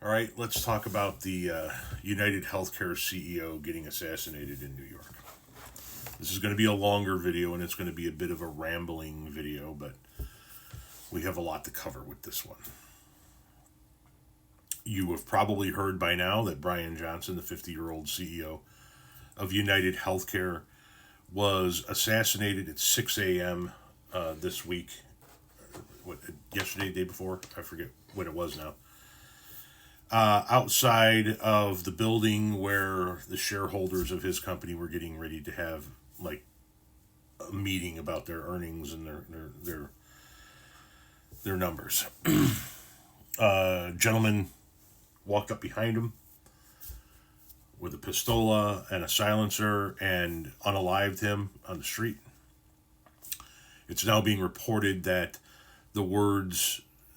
All right, let's talk about the United Healthcare CEO getting assassinated in New York. This is going to be a longer video and it's going to be a bit of a rambling video, but we have a lot to cover with this one. You have probably heard by now that Brian Johnson, the 50-year-old CEO of United Healthcare, was assassinated at 6 a.m. This week. Yesterday, day before? I forget when it was now. Outside of the building where the shareholders of his company were getting ready to have like a meeting about their earnings and their numbers. Gentleman walked up behind him with a pistola and a silencer and unalived him on the street. It's now being reported that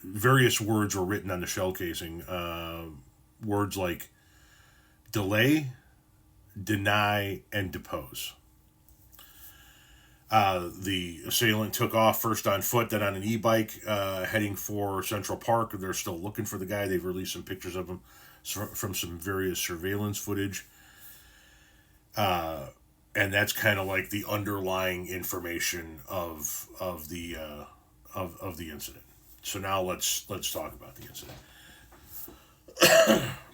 various words were written on the shell casing. Words like delay, deny, and depose. The assailant took off first on foot, then on an e-bike, heading for Central Park. They're still looking for the guy. They've released some pictures of him from some various surveillance footage. And that's kind of like the underlying information of the incident. So now let's talk about the incident.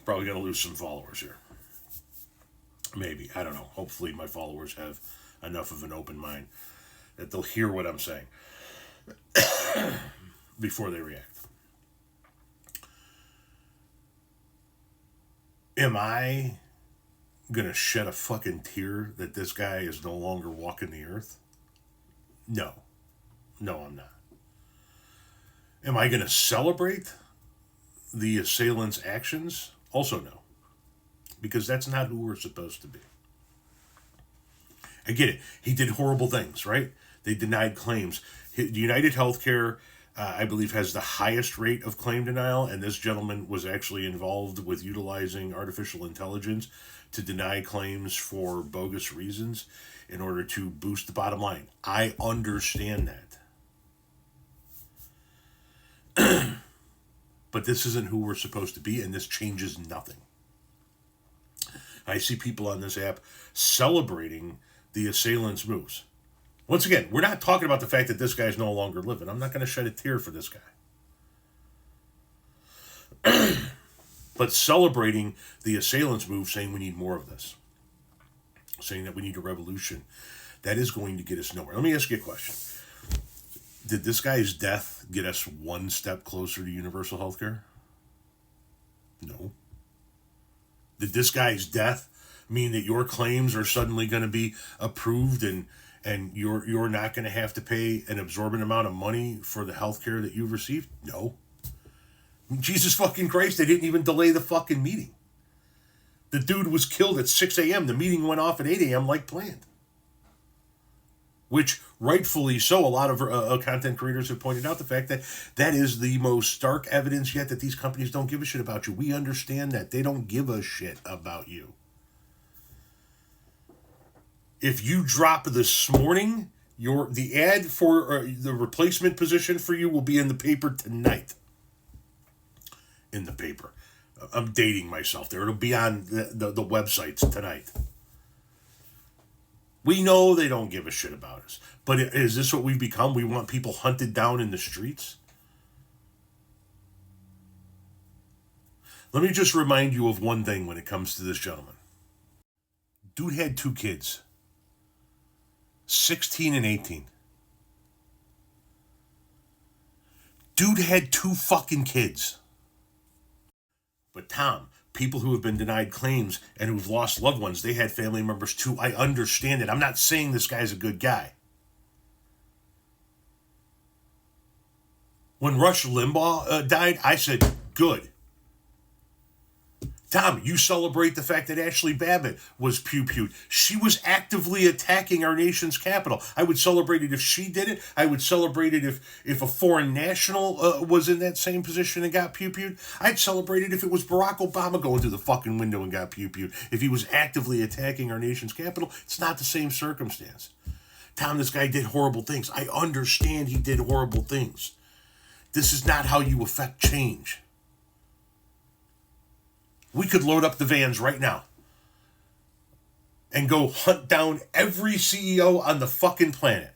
Probably gonna lose some followers here. Maybe, I don't know. Hopefully my followers have enough of an open mind that they'll hear what I'm saying before they react. Am I gonna shed a fucking tear that this guy is no longer walking the earth? No, I'm not. Am I gonna celebrate the assailant's actions? Also no, because that's not who we're supposed to be. I get it. He did horrible things, right? They denied claims. United Healthcare, I believe, has the highest rate of claim denial, and this gentleman was actually involved with utilizing artificial intelligence to deny claims for bogus reasons in order to boost the bottom line. I understand that. But this isn't who we're supposed to be, and this changes nothing. I see people on this app celebrating the assailant's moves. Once again, we're not talking about the fact that this guy's no longer living. I'm not going to shed a tear for this guy. But celebrating the assailant's move, saying we need more of this. Saying that we need a revolution. That is going to get us nowhere. Let me ask you a question. Did this guy's death get us one step closer to universal health care? No. Did this guy's death mean that your claims are suddenly going to be approved and you're not going to have to pay an exorbitant amount of money for the health care that you've received? No. Jesus fucking Christ, they didn't even delay the fucking meeting. The dude was killed at 6 a.m. The meeting went off at 8 a.m. like planned. Which, rightfully so, a lot of content creators have pointed out the fact that that is the most stark evidence yet that these companies don't give a shit about you. We understand that. They don't give a shit about you. If you drop this morning, the ad for the replacement position for you will be in the paper tonight. In the paper. I'm dating myself there. It'll be on the websites tonight. We know they don't give a shit about us. But is this what we've become? We want people hunted down in the streets? Let me just remind you of one thing when it comes to this gentleman. Dude had 2 kids. 16 and 18. Dude had 2 fucking kids. But Tom, people who have been denied claims and who've lost loved ones, they had family members too. I understand it. I'm not saying this guy's a good guy. When Rush Limbaugh died, I said, good. Tom, you celebrate the fact that Ashley Babbitt was pew-pewed. She was actively attacking our nation's capital. I would celebrate it if she did it. I would celebrate it if a foreign national was in that same position and got pew-pewed. I'd celebrate it if it was Barack Obama going through the fucking window and got pew-pewed. If he was actively attacking our nation's capital, it's not the same circumstance. Tom, this guy did horrible things. I understand he did horrible things. This is not how you affect change. We could load up the vans right now and go hunt down every CEO on the fucking planet.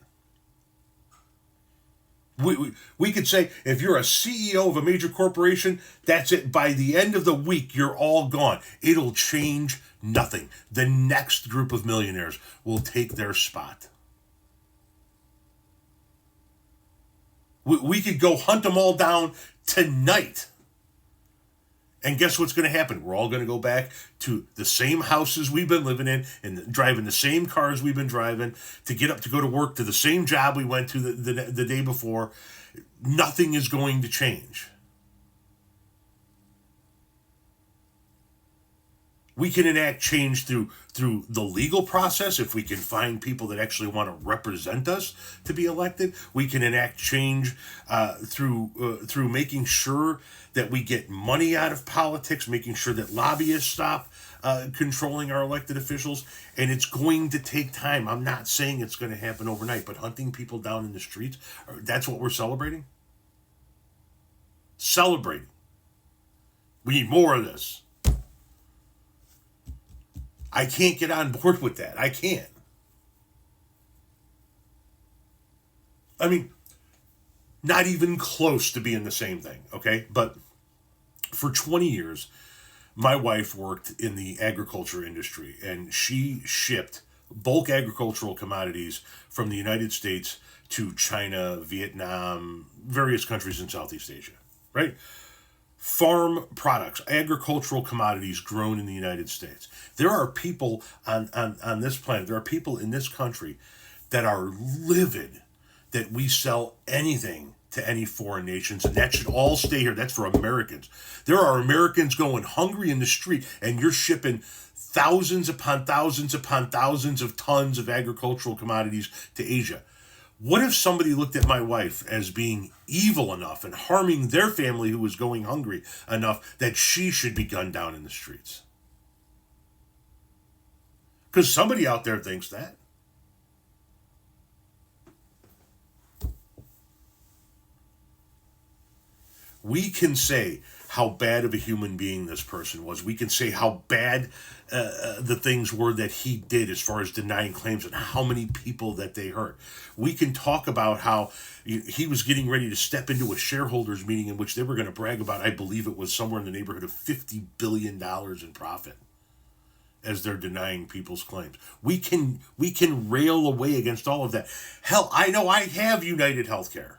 We could say, if you're a CEO of a major corporation, that's it. By the end of the week, you're all gone. It'll change nothing. The next group of millionaires will take their spot. We could go hunt them all down tonight. And guess what's going to happen? We're all going to go back to the same houses we've been living in and driving the same cars we've been driving to get up to go to work to the same job we went to the day before. Nothing is going to change. We can enact change through the legal process if we can find people that actually want to represent us to be elected. We can enact change through making sure that we get money out of politics, making sure that lobbyists stop controlling our elected officials. And it's going to take time. I'm not saying it's going to happen overnight, but hunting people down in the streets, that's what we're celebrating? Celebrating. We need more of this. I can't get on board with that. I can't. I mean, not even close to being the same thing, okay? But for 20 years, my wife worked in the agriculture industry, and she shipped bulk agricultural commodities from the United States to China, Vietnam, various countries in Southeast Asia, right? Farm products, agricultural commodities grown in the United States. There are people on this planet, there are people in this country that are livid that we sell anything to any foreign nations, and that should all stay here. That's for Americans. There are Americans going hungry in the street, and you're shipping thousands upon thousands upon thousands of tons of agricultural commodities to Asia. What if somebody looked at my wife as being evil enough and harming their family who was going hungry enough that she should be gunned down in the streets? Because somebody out there thinks that. We can say how bad of a human being this person was. We can say how bad the things were that he did as far as denying claims and how many people that they hurt. We can talk about how he was getting ready to step into a shareholders meeting in which they were going to brag about, I believe it was somewhere in the neighborhood of $50 billion in profit as they're denying people's claims. We can rail away against all of that. Hell, I know I have United Healthcare.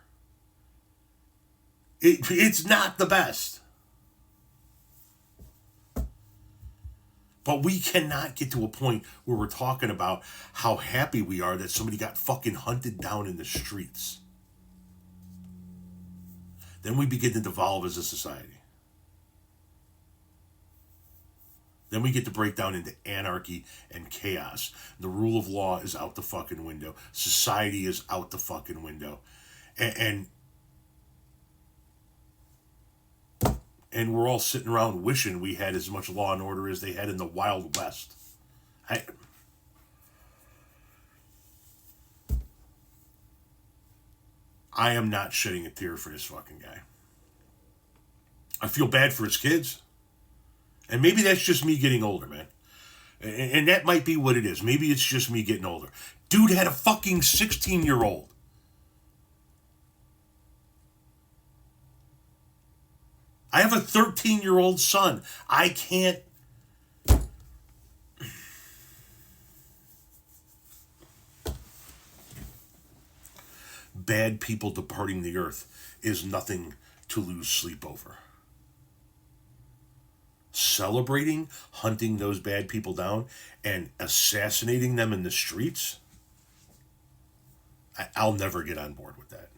It's not the best. But we cannot get to a point where we're talking about how happy we are that somebody got fucking hunted down in the streets. Then we begin to devolve as a society. Then we get to break down into anarchy and chaos. The rule of law is out the fucking window. Society is out the fucking window. And we're all sitting around wishing we had as much law and order as they had in the Wild West. I am not shedding a tear for this fucking guy. I feel bad for his kids. And maybe that's just me getting older, man. And that might be what it is. Maybe it's just me getting older. Dude had a fucking 16-year-old. I have a 13-year-old son. I can't... Bad people departing the earth is nothing to lose sleep over. Celebrating, hunting those bad people down, and assassinating them in the streets, I'll never get on board with that.